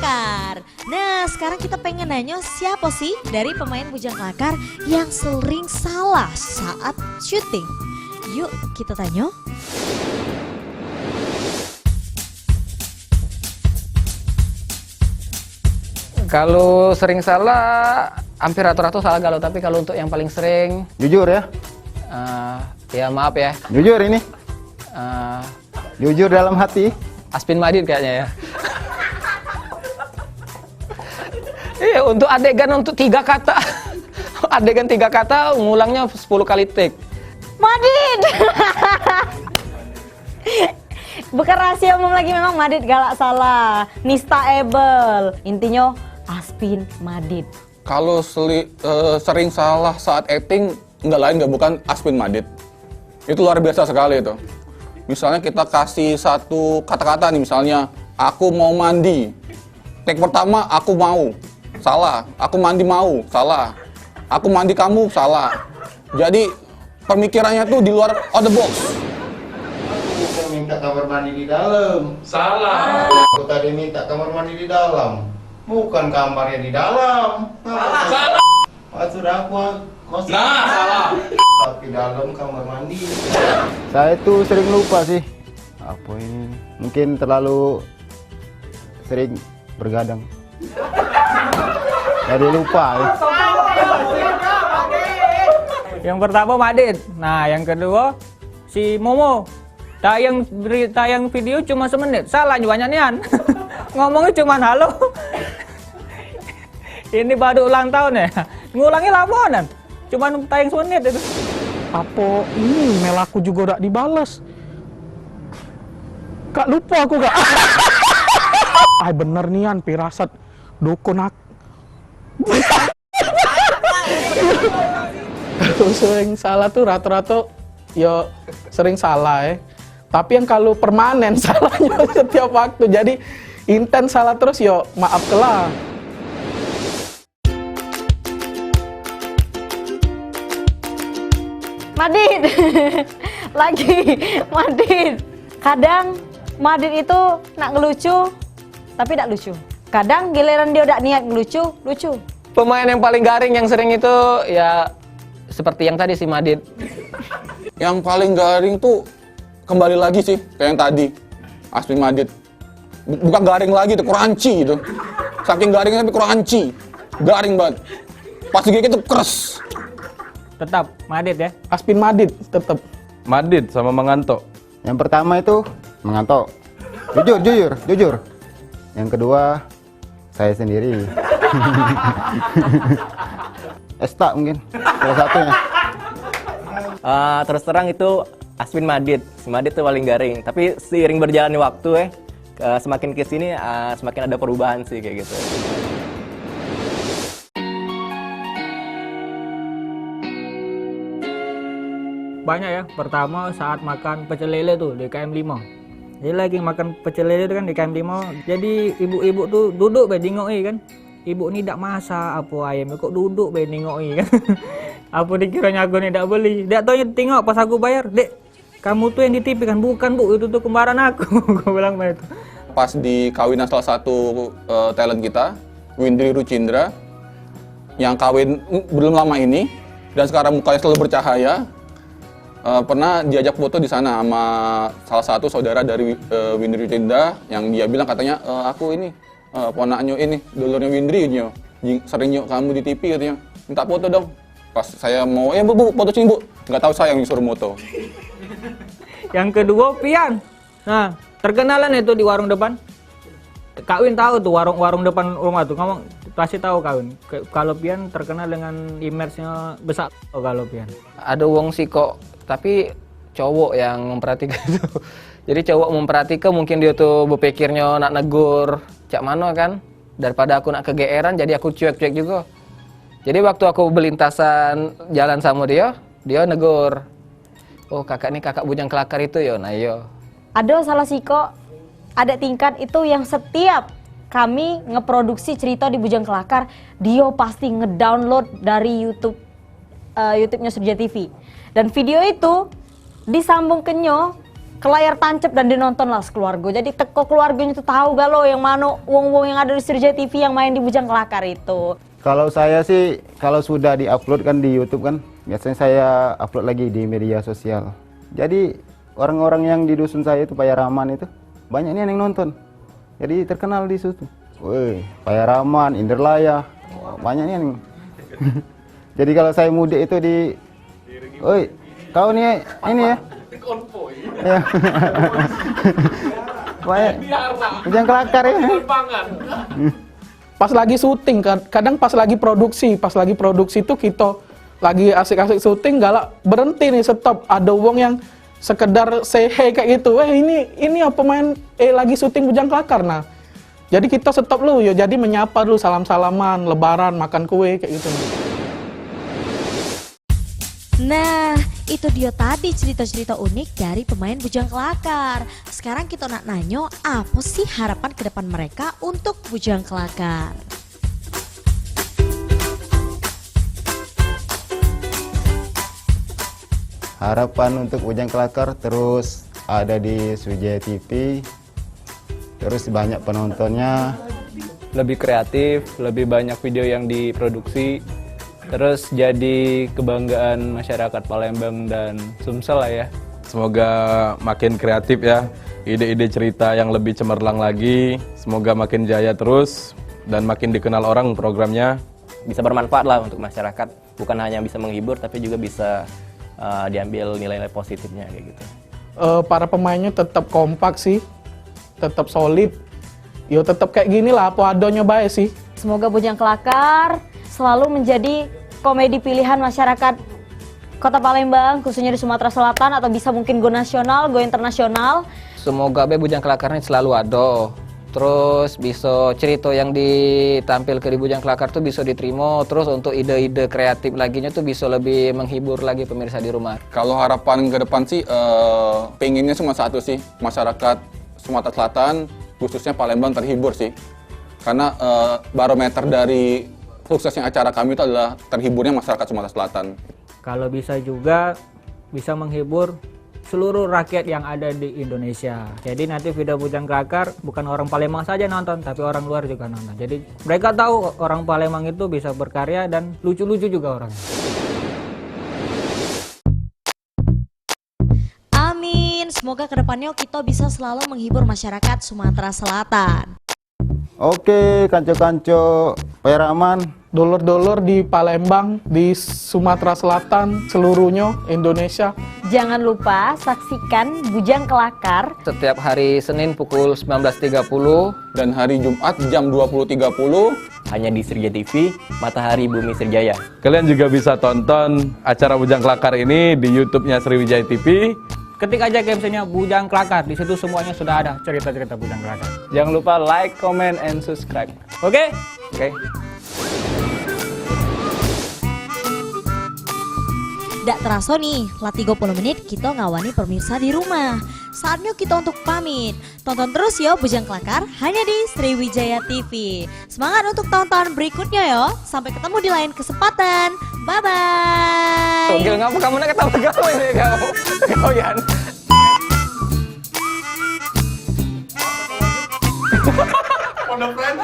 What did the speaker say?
Kelakar. Nah, sekarang kita pengen nanya siapa sih dari pemain Bujang Kelakar yang sering salah saat syuting? Yuk kita tanya. Kalau sering salah, hampir rata-rata salah galau. Tapi kalau untuk yang paling sering, Jujur ya, ya maaf ya, jujur ini, jujur dalam hati. Aspin Madid kayaknya ya. Iya, untuk adegan untuk 3 kata, adegan 3 kata, ngulangnya 10 kali take. Madid. Bukan rahasia umum lagi, memang Madid galak salah. Nista Ebel. Intinya Aspin Madid. Kalau sering salah saat acting, nggak lain nggak bukan Aspin Madid. Itu luar biasa sekali itu. Misalnya kita kasih satu kata-kata nih, misalnya aku mau mandi. Take pertama aku mau, salah. Aku mandi mau, salah. Aku mandi kamu, salah. Jadi pemikirannya tuh di luar of the box. Aku minta kamar mandi di dalam. Salah. Aku tadi minta kamar mandi di dalam. Bukan kamarnya di dalam. Salah. Sudah aku kos. Nah, salah. Tapi dalam kamar mandi. Saya itu sering lupa sih. Apa ini? Mungkin terlalu sering bergadang. Jadi lupa ya. Yang pertama Madid. Nah, yang kedua si Momo. Tayang video cuma semenit. Salah banyak nian. Ngomongnya cuma halo. Ini baru ulang tahun ya. Ngulangnya lamonan. Cuman tayang semenit itu. Apa ini email aku juga udah dibales? Kak lupa aku kak. Bener nian pirasat dukun aku. Kalau sering salah tuh rata-rata ya sering salah ya. Tapi yang kalau permanen salahnya setiap waktu. Jadi intens salah terus ya maaf kelah. Madid. Lagi Madid. Kadang Madid itu nak ngelucu tapi tidak lucu. Kadang giliran dia udah niat ngelucu, lucu. Pemain yang paling garing yang sering itu ya seperti yang tadi si Madid. Yang paling garing tuh kembali lagi sih kayak yang tadi, Aspin Madid. Bukan garing lagi, tuh crunchy gitu. Saking garingnya tapi crunchy, garing banget. Pas digigit tuh keras. Tetap Madid ya. Aspin Madid tetap. Madid sama mengantuk. Yang pertama itu mengantuk. Jujur. Yang kedua saya sendiri. Esta mungkin salah satunya. Terus terang itu Aspin Madid. Si Madid tuh paling garing. Tapi seiring berjalannya waktu semakin kesini semakin ada perubahan sih kayak gitu. Banyak ya. Pertama saat makan pecel lele tuh di KM5. Jadi lagi makan pecel lele tuh kan di KM5. Jadi ibu-ibu tuh duduk be ningoi kan. Ibu ni dak masak apa ayam kok duduk be ningoi kan. Apa dikiranya aku ni dak beli. Dak taunya tengok pas aku bayar, "Dek, kamu tuh yang di TV kan?" "Bukan, Bu, itu tuh kembaran aku." Aku bilang begitu. Pas di kawinan salah satu talent kita, Windri Rucindra, yang kawin belum lama ini dan sekarang mukanya selalu bercahaya, pernah diajak foto di sana sama salah satu saudara dari Windri Rucindra yang dia bilang katanya, aku ini ponaknya ini, dulurnya Windri nyo, sering nyok kamu di TV katanya, minta foto dong. Pas saya mau, bu, foto sini bu, nggak tahu saya yang disuruh moto. Yang kedua Pian. Nah, terkenalan itu di warung depan. Kak Win tahu tuh warung depan rumah tuh. Ngomong pasti tahu Kak Win. Kalau Pian terkenal dengan image-nya besar. Oh, kalau Pian. Ada wong sih kok, tapi cowok yang memperhatikan itu. Jadi cowok memperhatikan, mungkin dia tuh berpikirnya nak negur cak mano kan. Daripada aku nak kegeeran, jadi aku cuek-cuek juga. Jadi waktu aku belintasan jalan sama dia negur. Oh kakak ini kakak Bujang Kelakar itu ya, nah yo. Ada salah siko, ada tingkat itu yang setiap kami ngeproduksi cerita di Bujang Kelakar, dia pasti ngedownload dari YouTube-nya Surja TV. Dan video itu disambung ke nyo ke layar tancap dan dinonton lah sekeluarga. Jadi teko keluarganya tuh tahu gak lo yang mana wong-wong yang ada di Sriwijaya TV yang main di Bujang Kelakar itu. Kalau saya sih, kalau sudah di-upload kan di YouTube kan, biasanya saya upload lagi di media sosial. Jadi orang-orang yang di dusun saya itu Payaraman itu banyak nih yang nonton. Jadi terkenal di situ. Woi, Payaraman, Inderlaya, banyak nih yang. Jadi kalau saya mudik itu di, woi, kau nih ini ya. Ya. Banyak. Bujang Kelakar ya. Pas lagi syuting, kadang pas lagi produksi itu kita lagi asik-asik syuting, galak berhenti nih, stop. Ada wong yang sekedar say hey kayak gitu. Ini apa main lagi syuting Bujang Kelakar. Nah, jadi kita stop lu ya. Jadi menyapa dulu, salam-salaman, lebaran, makan kue kayak gitu. Nah, itu dia tadi cerita-cerita unik dari pemain Bujang Kelakar. Sekarang kita nak nanyo, apa sih harapan ke depan mereka untuk Bujang Kelakar? Harapan untuk Bujang Kelakar terus ada di Sriwijaya TV, terus banyak penontonnya. Lebih kreatif, lebih banyak video yang diproduksi, terus jadi kebanggaan masyarakat Palembang dan Sumsel lah ya. Semoga makin kreatif ya, ide-ide cerita yang lebih cemerlang lagi. Semoga makin jaya terus dan makin dikenal orang programnya. Bisa bermanfaat lah untuk masyarakat, bukan hanya bisa menghibur tapi juga bisa diambil nilai-nilai positifnya kayak gitu. Para pemainnya tetap kompak sih, tetap solid. Yo tetap kayak gini lah, apa adanya baik sih. Semoga Bujang Kelakar selalu menjadi komedi pilihan masyarakat Kota Palembang, khususnya di Sumatera Selatan, atau bisa mungkin go nasional, go internasional. Semoga Bujang Kelakarnya selalu ada. Terus bisa cerita yang ditampilkan di Bujang Kelakar tuh bisa diterima. Terus untuk ide-ide kreatif laginya tuh bisa lebih menghibur lagi pemirsa di rumah. Kalau harapan ke depan sih, pengennya cuma satu sih, masyarakat Sumatera Selatan, khususnya Palembang terhibur sih. Karena barometer dari suksesnya acara kami itu adalah terhiburnya masyarakat Sumatera Selatan. Kalau bisa juga bisa menghibur seluruh rakyat yang ada di Indonesia. Jadi nanti video Bujang Kelakar bukan orang Palembang saja nonton, tapi orang luar juga nonton. Jadi mereka tahu orang Palembang itu bisa berkarya dan lucu-lucu juga orangnya. Amin, semoga kedepannya kita bisa selalu menghibur masyarakat Sumatera Selatan. Oke, kanco-kanco Payaraman, Dulur-dulur di Palembang, di Sumatera Selatan, seluruhnya Indonesia. Jangan lupa saksikan Bujang Kelakar Setiap hari Senin pukul 19.30 Dan hari Jumat jam 20.30 Hanya di Sriwijaya TV, Matahari Bumi Sriwijaya. Kalian juga bisa tonton acara Bujang Kelakar ini di YouTube-nya Sriwijaya TV. Ketik aja captionnya Bujang Kelakar, di situ semuanya sudah ada cerita-cerita Bujang Kelakar. Jangan lupa like, comment, and subscribe. Oke? Oke. Dak terasa nih, lah 30 menit kita ngawani pemirsa di rumah. Saatnya kita untuk pamit. Tonton terus ya Bujang Kelakar hanya di Sriwijaya TV. Semangat untuk tahun-tahun berikutnya ya. Sampai ketemu di lain kesempatan. Bye-bye. Tunggil ngapa kamu nak ketawa kau ini kau? Kau Yan. On the friend.